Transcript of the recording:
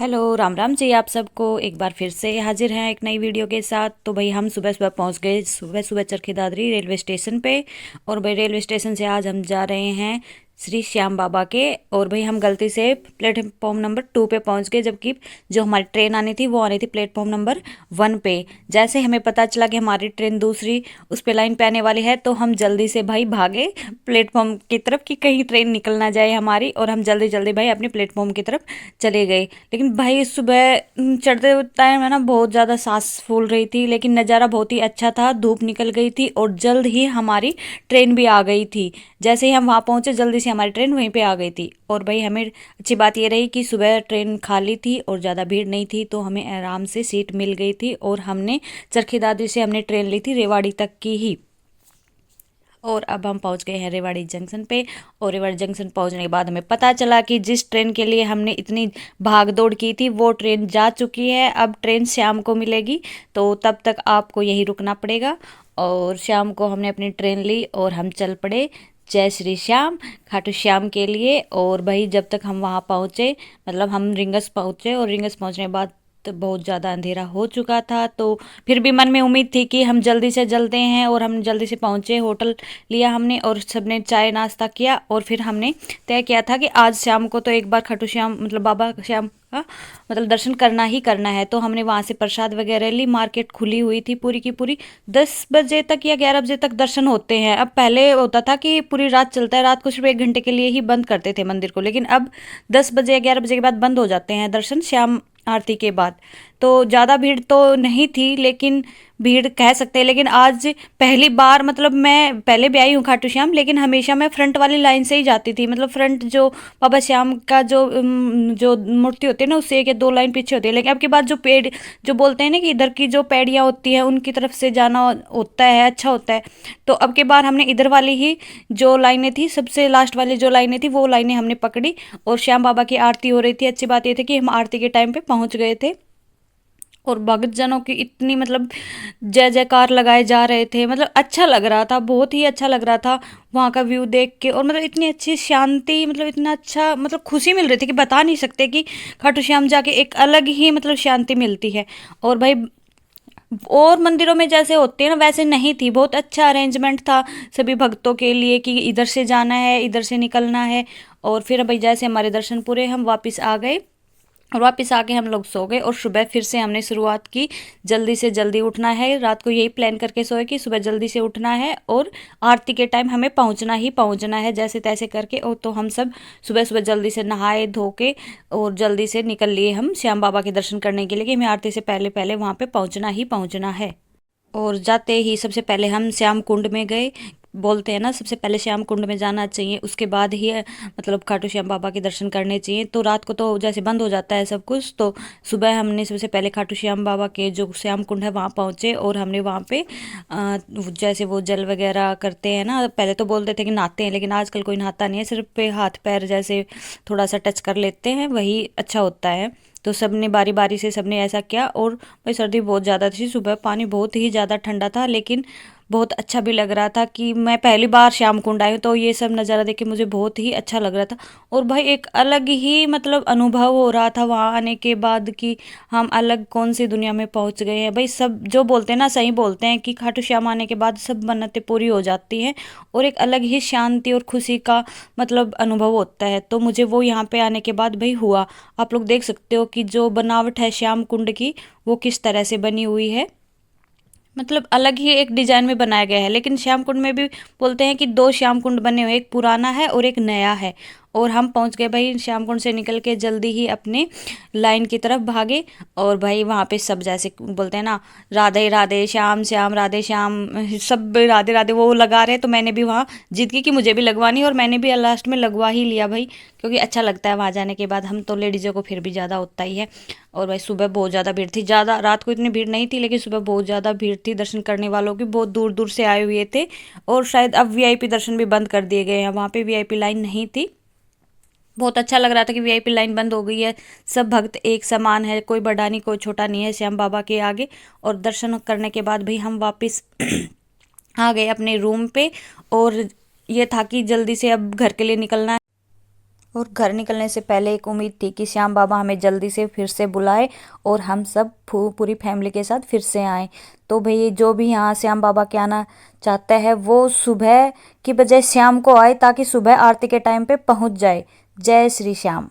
Hello Ram Ram ji. आप सबको एक बार फिर से हाजिर हैं एक नई वीडियो के साथ। तो भाई हम सुबह सुबह पहुंच गए, सुबह सुबह चरखी दादरी रेलवे स्टेशन पे। और भाई रेलवे स्टेशन से आज हम जा रहे हैं श्री श्याम बाबा के। और भाई हम गलती से प्लेटफॉर्म नंबर 2 पे पहुंच गए, जबकि जो हमारी ट्रेन आनी थी वो आनी थी प्लेटफॉर्म नंबर 1 पे। जैसे हमें पता चला कि हमारी ट्रेन दूसरी उस पे लाइन पे आने वाली है, तो हम जल्दी से भाई भागे प्लेटफॉर्म की तरफ कि कहीं ट्रेन निकल ना जाए हमारी। और हम जल्दी जल्दी भाई अपने प्लेटफॉर्म की तरफ चले गए। लेकिन भाई सुबह चढ़ते टाइम है ना, बहुत ज़्यादा सांस फूल रही थी, लेकिन नज़ारा बहुत ही अच्छा था। धूप निकल गई थी और जल्द ही हमारी ट्रेन भी आ गई थी। जैसे ही हम वहाँ पहुँचे, जल्दी से हमारी ट्रेन वहीं पे आ गई थी। और भाई हमें अच्छी बात ये रही कि सुबह ट्रेन खाली थी और ज़्यादा भीड़ नहीं थी, तो हमें आराम से सीट मिल गई थी। और हमने चरखी दादरी से हमने ट्रेन ली थी रेवाड़ी तक की ही। और अब हम पहुंच गए हैं रेवाड़ी जंक्शन पे। और रेवाड़ी जंक्शन पहुंचने के बाद हमें पता चला कि जिस ट्रेन के लिए हमने इतनी भाग दौड़ की थी वो ट्रेन जा चुकी है। अब ट्रेन शाम को मिलेगी, तो तब तक आपको यहीं रुकना पड़ेगा। और शाम को हमने अपनी ट्रेन ली और हम चल पड़े जय श्री श्याम, खाटू श्याम के लिए। और भाई जब तक हम वहाँ पहुँचे, मतलब हम रिंगस पहुँचे, और रिंगस पहुँचने के बाद तो बहुत ज़्यादा अंधेरा हो चुका था। तो फिर भी मन में उम्मीद थी कि हम जल्दी से चलते हैं। और हम जल्दी से पहुँचे, होटल लिया हमने और सबने चाय नाश्ता किया। और फिर हमने तय किया था कि आज शाम को तो एक बार खाटू श्याम मतलब बाबा श्याम का मतलब दर्शन करना ही करना है। तो हमने वहाँ से प्रसाद वगैरह ली। मार्केट खुली हुई थी पूरी की पूरी। 10 बजे तक या 11 बजे तक दर्शन होते हैं। अब पहले होता था कि पूरी रात चलता है, रात को सिर्फ 1 घंटे के लिए ही बंद करते थे मंदिर को, लेकिन अब 10 बजे या 11 बजे के बाद बंद हो जाते हैं दर्शन शाम आरती के बाद। तो ज़्यादा भीड़ तो नहीं थी, लेकिन भीड़ कह सकते हैं। लेकिन आज पहली बार, मतलब मैं पहले भी आई हूँ खाटू श्याम, लेकिन हमेशा मैं फ्रंट वाली लाइन से ही जाती थी। मतलब फ्रंट जो बाबा श्याम का जो मूर्ति होती है ना, उससे 1 या 2 लाइन पीछे होती है। लेकिन अब के बाद जो पेड़ जो बोलते हैं ना कि इधर की जो पैड़ियाँ होती हैं उनकी तरफ से जाना होता है, अच्छा होता है। तो अब के बार हमने इधर वाली ही जो लाइनें थी, सबसे लास्ट वाली जो लाइनें थी वो लाइनें हमने पकड़ी। और श्याम बाबा की आरती हो रही थी। अच्छी बात ये थी कि हम आरती के टाइम पे पहुंच गए थे। और भक्त जनों की इतनी मतलब जय जयकार लगाए जा रहे थे। मतलब अच्छा लग रहा था, बहुत ही अच्छा लग रहा था वहाँ का व्यू देख के। और मतलब इतनी अच्छी शांति, मतलब इतना अच्छा, मतलब खुशी मिल रही थी कि बता नहीं सकते कि खाटू श्याम जाके एक अलग ही मतलब शांति मिलती है। और भाई और मंदिरों में जैसे होते हैं ना, वैसे नहीं थी। बहुत अच्छा अरेंजमेंट था सभी भक्तों के लिए कि इधर से जाना है, इधर से निकलना है। और फिर भाई जैसे हमारे दर्शन पूरे, हम वापस आ गए। और वापस आके हम लोग सो गए। और सुबह फिर से हमने शुरुआत की, जल्दी से जल्दी उठना है। रात को यही प्लान करके सोए कि सुबह जल्दी से उठना है और आरती के टाइम हमें पहुंचना ही पहुंचना है जैसे तैसे करके। और तो हम सब सुबह सुबह जल्दी से नहाए धो के और जल्दी से निकल लिए हम श्याम बाबा के दर्शन करने के लिए, कि हमें आरती से पहले पहले वहाँ पे पहुँचना ही पहुँचना है। और जाते ही सबसे पहले हम श्याम कुंड में गए। बोलते हैं ना, सबसे पहले श्याम कुंड में जाना चाहिए, उसके बाद ही मतलब खाटू श्याम बाबा के दर्शन करने चाहिए। तो रात को तो जैसे बंद हो जाता है सब कुछ, तो सुबह हमने सबसे पहले खाटू श्याम बाबा के जो श्याम कुंड है वहाँ पहुँचे। और हमने वहाँ पे जैसे वो जल वगैरह करते हैं ना, पहले तो बोलते थे कि नहाते हैं, लेकिन आजकल कोई नहाता नहीं है, सिर्फ पे हाथ पैर जैसे थोड़ा सा टच कर लेते हैं, वही अच्छा होता है। तो सबने बारी बारी से सबने ऐसा किया। और भाई सर्दी बहुत ज़्यादा थी, सुबह पानी बहुत ही ज़्यादा ठंडा था, लेकिन बहुत अच्छा भी लग रहा था कि मैं पहली बार श्याम कुंड आई हूँ। तो ये सब नज़ारा देख के मुझे बहुत ही अच्छा लग रहा था। और भाई एक अलग ही मतलब अनुभव हो रहा था वहाँ आने के बाद कि हम अलग कौन सी दुनिया में पहुँच गए हैं। भाई सब जो बोलते हैं ना, सही बोलते हैं कि खाटू श्याम आने के बाद सब मन्नतें पूरी हो जाती हैं। और एक अलग ही शांति और खुशी का मतलब अनुभव होता है। तो मुझे वो यहाँ पे आने के बाद भाई हुआ। आप लोग देख सकते हो कि जो बनावट है श्याम कुंड की, वो किस तरह से बनी हुई है। मतलब अलग ही एक डिजाइन में बनाया गया है। लेकिन श्याम कुंड में भी बोलते हैं कि 2 श्याम कुंड बने हुए, एक पुराना है और एक नया है। और हम पहुंच गए भाई श्याम कुंड से निकल के जल्दी ही अपने लाइन की तरफ भागे। और भाई वहाँ पे सब जैसे बोलते हैं ना, राधे राधे श्याम श्याम राधे श्याम, सब राधे राधे वो लगा रहे। तो मैंने भी वहाँ जिद की कि मुझे भी लगवानी, और मैंने भी लास्ट में लगवा ही लिया भाई, क्योंकि अच्छा लगता है वहाँ जाने के बाद। हम तो लेडीज़ों को फिर भी ज़्यादा होता ही है। और भाई सुबह बहुत ज़्यादा भीड़ थी, ज़्यादा रात को इतनी भीड़ नहीं थी, लेकिन सुबह बहुत ज़्यादा भीड़ थी। दर्शन करने वालों की बहुत दूर दूर से आए हुए थे। और शायद अब वीआईपी दर्शन भी बंद कर दिए गए हैं, वहाँ पे वीआईपी लाइन नहीं थी। बहुत अच्छा लग रहा था कि वीआईपी लाइन बंद हो गई है। सब भक्त एक समान है, कोई बड़ा नहीं कोई छोटा नहीं है श्याम बाबा के आगे। और दर्शन करने के बाद भाई हम वापस आ गए अपने रूम पे। और ये था कि जल्दी से अब घर के लिए निकलना है। और घर निकलने से पहले एक उम्मीद थी कि श्याम बाबा हमें जल्दी से फिर से बुलाए और हम सब पूरी फैमिली के साथ फिर से आए। तो भाई जो भी यहाँ श्याम बाबा के आना चाहता है वो सुबह की बजाय शाम को आए ताकि सुबह आरती के टाइम पे पहुँच जाए। जय श्री श्याम।